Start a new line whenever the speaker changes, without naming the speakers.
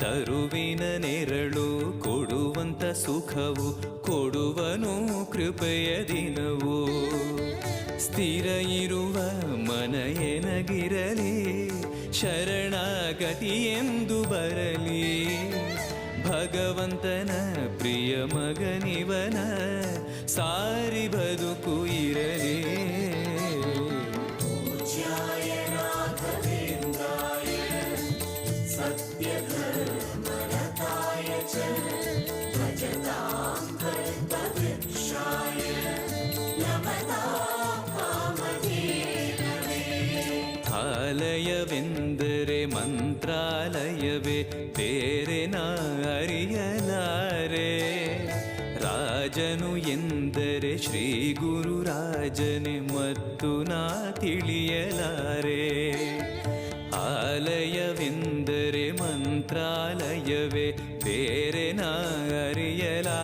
ತರುವಿನ ನೆರಳು ಕೊಡುವಂತ ಸುಖವು ಕೊಡುವನು ಕೃಪೆಯ ದಿನವು. ಸ್ಥಿರ ಇರುವ ಮನ ಎನಗಿರಲಿ ಶರಣಾಗತಿ ಎಂದು ಬರಲಿ. ಭಗವಂತನ ಪ್ರಿಯ ಮಗನಿವನ ಸಾರಿ ಬದುಕು ಇರಲಿ. ಆಲಯವೆಂದರೆ ಮಂತ್ರಾಲಯವೇ ಬೇರೆ ನಾ ಅರಿಯಲಾರೆ. ರಾಜನು ಎಂದರೆ ಶ್ರೀ ಗುರುರಾಜನೇ ಮತ್ತು ನಾ ತಿಳಿಯಲಾರೆ. ಆಲಯವೆಂದರೆ ಮಂತ್ರಾಲಯವೇ ಬೇರೆ ನಾ ಅರಿಯಲಾರೆ.